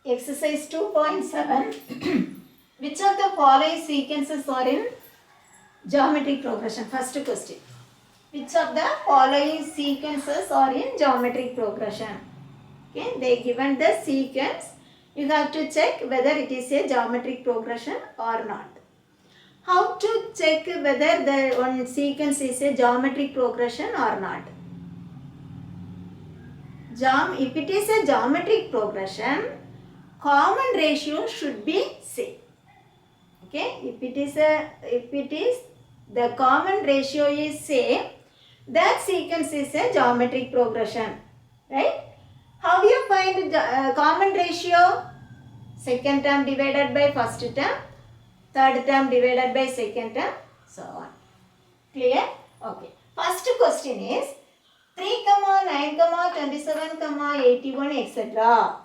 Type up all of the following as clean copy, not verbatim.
Exercise 2.7. Which of the following sequences are in geometric progression? First question. Which of the following sequences are in geometric progression? Okay, they given the sequence. You have to check whether it is a geometric progression or not. How to check whether the one sequence is a geometric progression or not? If it is a geometric progression, common ratio should be same. Okay, if it is the common ratio is same, that sequence is a geometric progression, right? How you find common ratio? Second term divided by first term, third term divided by second term, so on. Clear? Okay. First question is 3, 9, 27, 81, etc.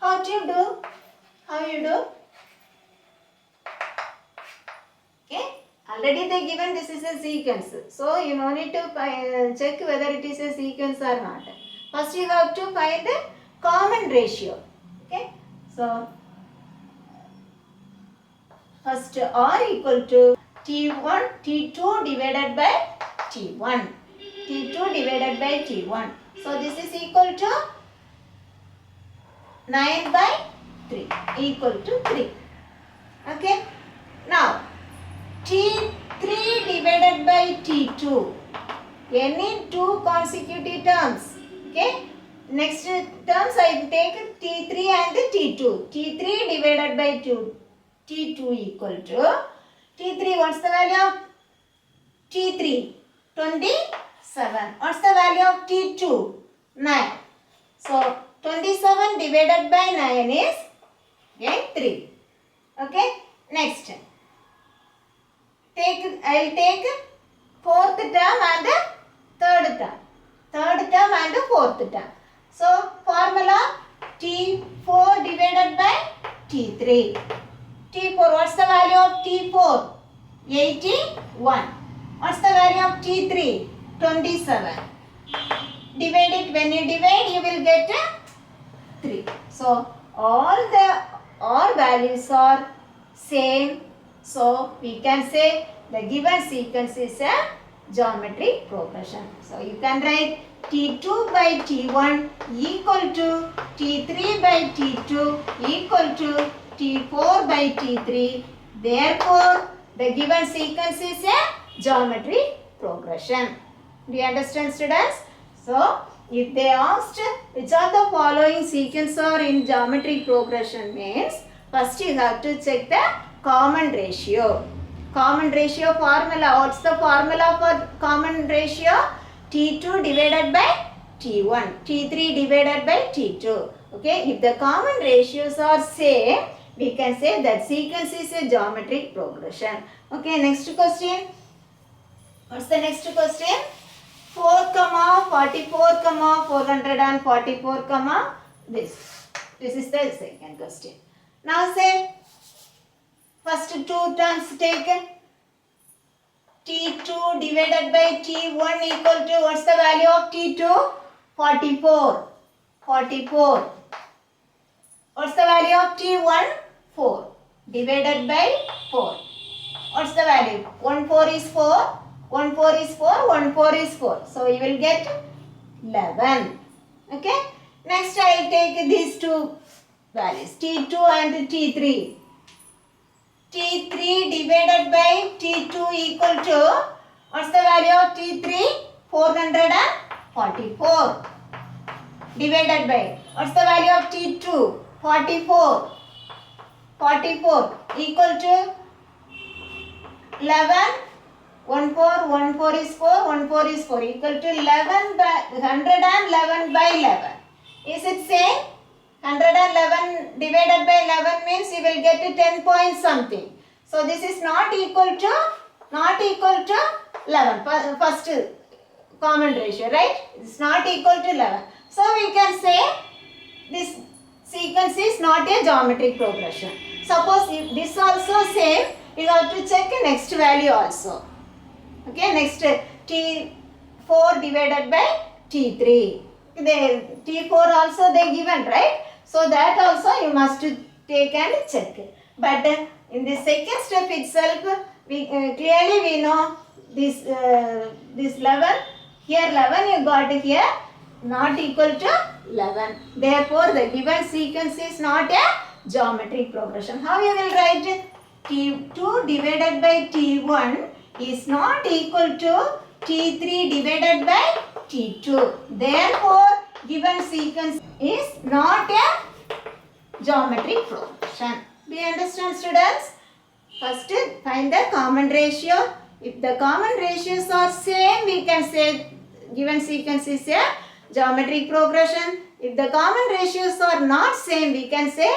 How do you do? How you do? Okay. Already they given this is a sequence. So you no need to check whether it is a sequence or not. First you have to find the common ratio. Okay. So first R equal to T1, T2 divided by T1. T2 divided by T1. So this is equal to 9 by 3 equal to 3. Okay. Now T3 divided by T2. Any two consecutive terms. Okay. Next terms I take T3 and T2. T3 divided by T2 equal to T3. What's the value of T3? 27. What's the value of T2? 9. So 27 divided by 9 is again 3. Okay. Next. I will take fourth term and third term. Third term and fourth term. So formula T4 divided by T3. T4, what's the value of T4? 81. What's the value of T3? 27. Divide it. When you divide, you will get 3. So all values are same. So we can say the given sequence is a geometric progression. So you can write T2 by T1 equal to T3 by T2 equal to T4 by T3. Therefore, the given sequence is a geometric progression. Do you understand, students? So, if they asked which of the following sequence are in geometric progression means, first you have to check the common ratio. Common ratio formula. What's the formula for common ratio? T2 divided by T1. T3 divided by T2. Okay. If the common ratios are same, we can say that sequence is a geometric progression. Okay. Next question. What's the next question? 4, 44, 444, this. This is the second question. Now say, first two terms taken. T2 divided by T1 equal to, what's the value of T2? 44. 44. What's the value of T1? 4. Divided by 4. What's the value? 1 4 is 4. 1 4 is 4. 1 4 is 4. So you will get 11. Okay. Next I will take these two values. T2 and T3. T3 divided by T2 equal to, what's the value of T3? 444. Divided by, what's the value of T2? 44. 44 equal to 11. 1 4, 1 4 is 4, 1 4 is 4 equal to 11 by 111 by 11. Is it same? 111 divided by 11 means you will get 10 point something. So this is not equal to 11. First common ratio, right? It's not equal to 11. So we can say this sequence is not a geometric progression. Suppose if this also same, you have to check next value also. Okay, next T4 divided by T3. T4 also they given, right? So that also you must take and check. But in the second step itself, we clearly we know this 11, here 11 you got here not equal to 11. Therefore, the given sequence is not a geometric progression. How you will write? T2 divided by T1 is not equal to T3 divided by T2. Therefore, given sequence is not a geometric progression. Do you understand, students? First, find the common ratio. If the common ratios are same, we can say given sequence is a geometric progression. If the common ratios are not same, we can say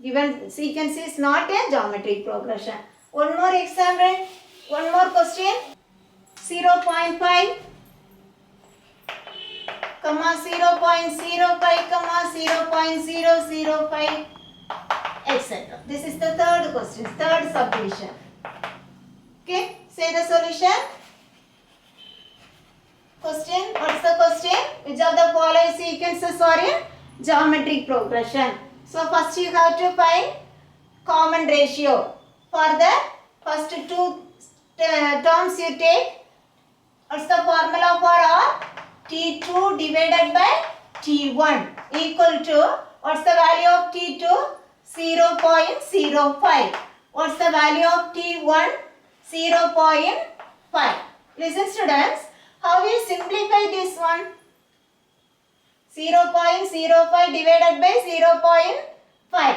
given sequence is not a geometric progression. One more example, one more question. 0.5, comma 0.05, comma 0.005, etc. This is the third question, third subdivision. Okay, say the solution. Question, what's the question? Which of the following sequences are in geometric progression? So first you have to find common ratio. For the first two terms you take, what's the formula for R? T2 divided by T1 equal to, what's the value of T2? 0.05. What's the value of T1? 0.5. Listen students, how we simplify this one? 0.05 divided by 0.5.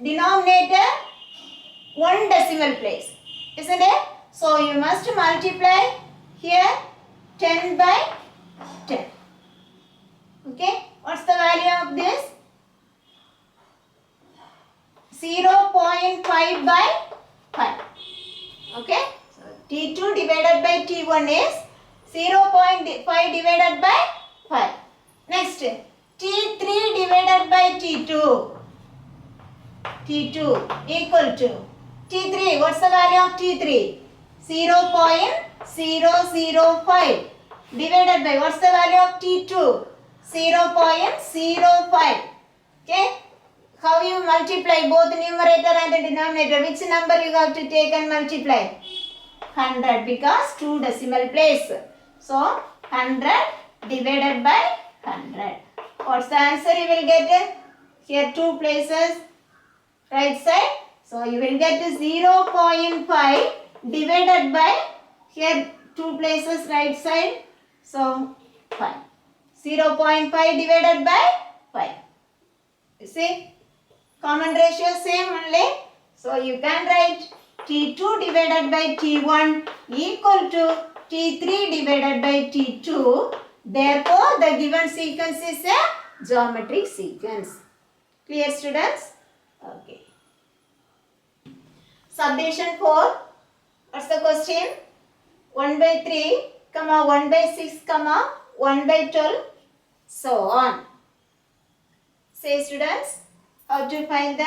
Denominator 1 decimal place, isn't it? So you must multiply here 10 by 10. Okay, what's the value of this? 0.5 by 5. Okay, so T2 divided by T1 is 0.5 divided by 5. Next, T3 divided by T2. T2 equal to T3. What's the value of T3? 0.005 divided by, what's the value of T2? 0.05. Okay. How you multiply both numerator and the denominator? Which number you have to take and multiply? 100, because 2 decimal place. So 100 divided by 100. What's the answer you will get? Here 2 places, right side. So you will get 0.5 divided by, here 2 places, right side. So 5. 0.5 divided by 5. You see? Common ratio same only. So you can write T2 divided by T1 equal to T3 divided by T2. Therefore, the given sequence is a geometric sequence. Clear, students? Okay. Subdivision 4. What's the question? 1 by 3, comma 1 by 6, comma 1 by 12, so on. Say, students, how to find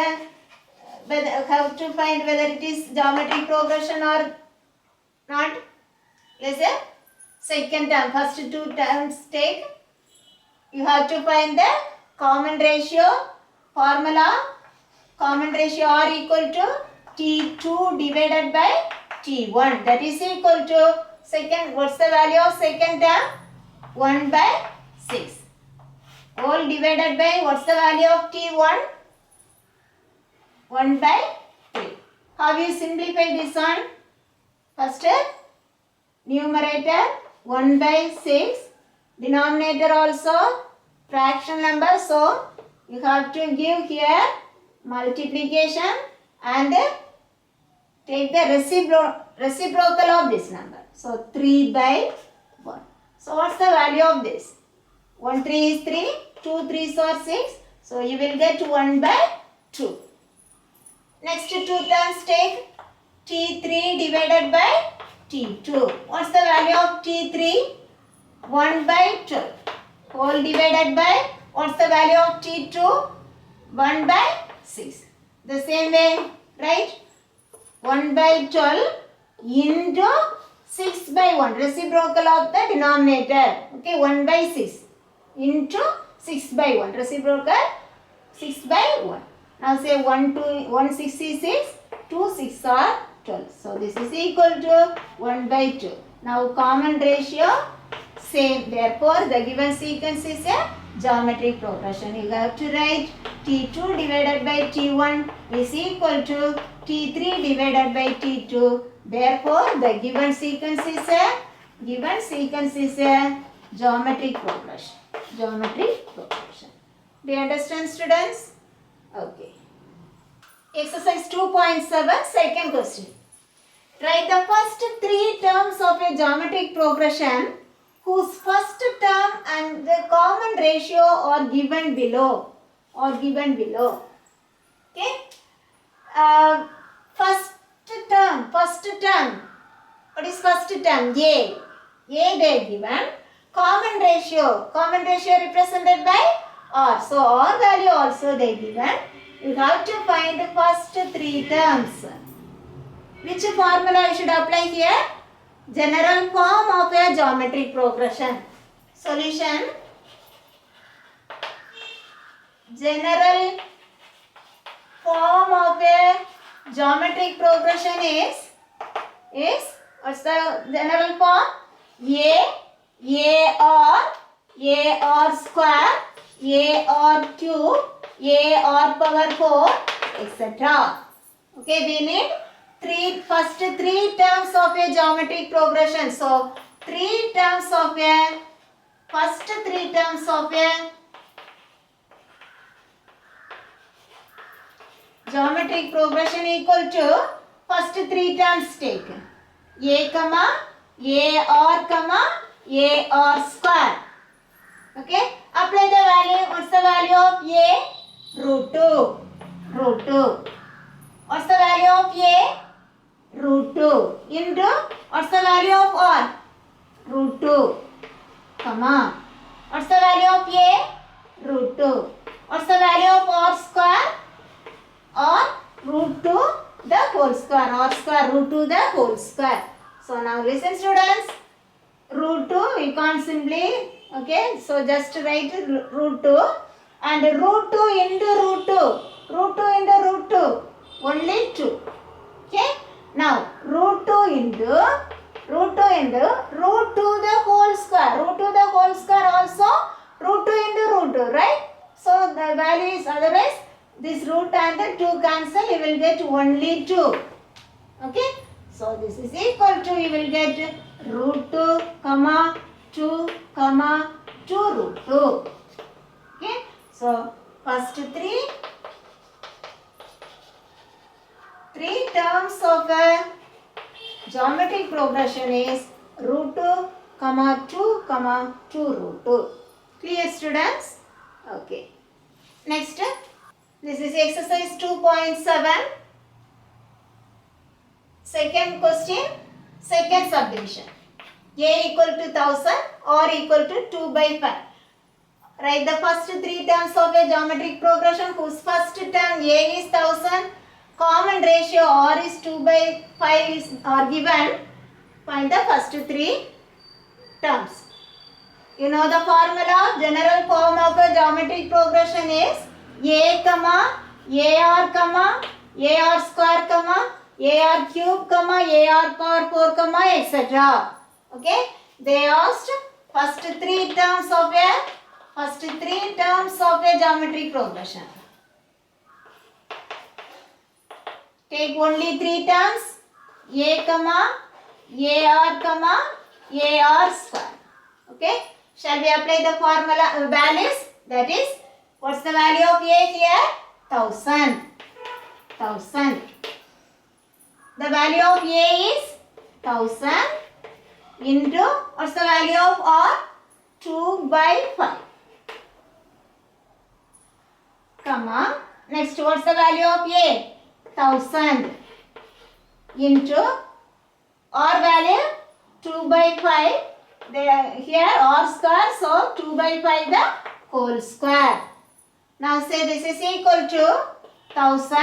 whether it is geometric progression or not. Listen, second term, first 2 terms take. You have to find the common ratio. Formula, common ratio R equal to T2 divided by T1. That is equal to second, what's the value of second term? 1 by 6. All divided by, what's the value of T1? 1 by 3. How you simplify this one? First, numerator 1 by 6. Denominator also fraction number. So, you have to give here multiplication and take the reciprocal of this number. So, 3 by 1. So, what's the value of this? 1 3 is 3, 2 3s are 6. So, you will get 1 by 2. Next 2 terms take T3 divided by T2. What's the value of T3? 1 by 12. Whole divided by, what's the value of T2? 1 by 6. The same way, right? 1 by 12 into 6 by 1. Reciprocal of the denominator. Okay, 1 by 6 into 6 by 1. Reciprocal 6 by 1. Now say 1 to 1 6 is 6, 2 6 are 12. So this is equal to 1 by 2. Now common ratio same. Therefore the given sequence is a geometric progression. You have to write T2 divided by T1 is equal to T3 divided by T2. Therefore the given sequence is a geometric progression. Geometric progression. Do you understand, students? Okay. Exercise 2.7, second question. Write the first three terms of a geometric progression whose first term and the common ratio are given below. Okay. First term. What is first term? A they given. Common ratio represented by R. So R value also they given. You have to find the first three terms. Which formula you should apply here? General form of a geometric progression. Solution. General form of a geometric progression is what's the general form? AR square, AR cube, AR power 4, etc. Okay, we need first three terms of a geometric progression. So, first three terms of a geometric progression equal to first three terms taken. A comma, AR comma, AR square. Okay, apply the value. What's the value of A? Root 2. What's the value of A? Root 2 into what's the value of R? Root 2, comma. What's the value of A? Root 2. What's the value of R square? Or root 2 the whole square. R square root 2 the whole square. So now listen, students. Root 2 we can't simply, okay, so just write root 2 and root 2 into root 2. Root 2 into root 2. Only 2. Okay. Now root 2 into root 2 the whole square. Root 2 the whole square also root 2 into root 2, right? So the value is, otherwise this root and the 2 cancel, you will get only 2. Okay. So this is equal to, you will get root 2 comma 2 comma 2 root 2. Okay. So first three terms of a geometric progression is root 2 comma 2 comma 2 root 2. Clear, students? Okay. Next, this is exercise 2.7. Second question, second subdivision. A equal to 1000, R equal to 2 by 5. Write the first three terms of a geometric progression whose first term A is 1000, common ratio R is 2 by 5 are given. Find the first three terms. You know the formula, general form of a geometric progression is A comma, AR comma, AR square comma, AR cube comma, AR power 4 comma, etc. Okay, they asked first three terms of a geometric progression. Take only three terms, A comma, AR comma, AR square. Okay, shall we apply the formula values? That is, what's the value of A here? 1000. The value of A is 1000 into, what's the value of R? 2 by 5. Comma, next what's the value of A? 1000 into R value 2 by 5. Here R square, so 2 by 5 the whole square. Now say this is equal to 1000,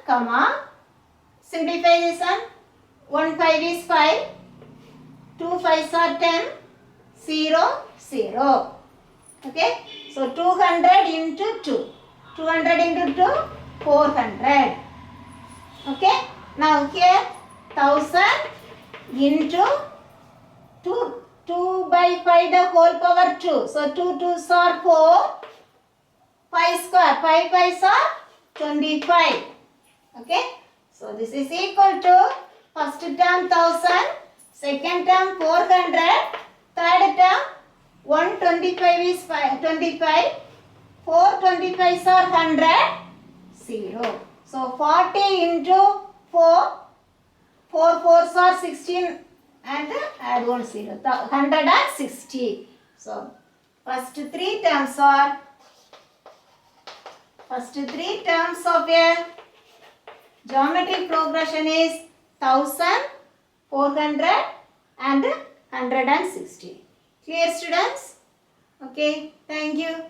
comma, simplify this one. 1 5 is 5, 2 5s are 10, 0, 0. Okay, So 200 into 2. 200 into 2, 400. Okay. Now here 1000 into 2. 2 by 5 the whole power 2. So 2 2s are 4. 5 square. 5 5s are 25. Okay. So this is equal to first term 1000, second term 400, third term 125 is 25, 4 25s are 100, 0. So 40 into 4, 4 4s are 16 and add 1 0, 160. So first three terms of a geometric progression is 1000, 400 and 160. Clear students? Okay, thank you.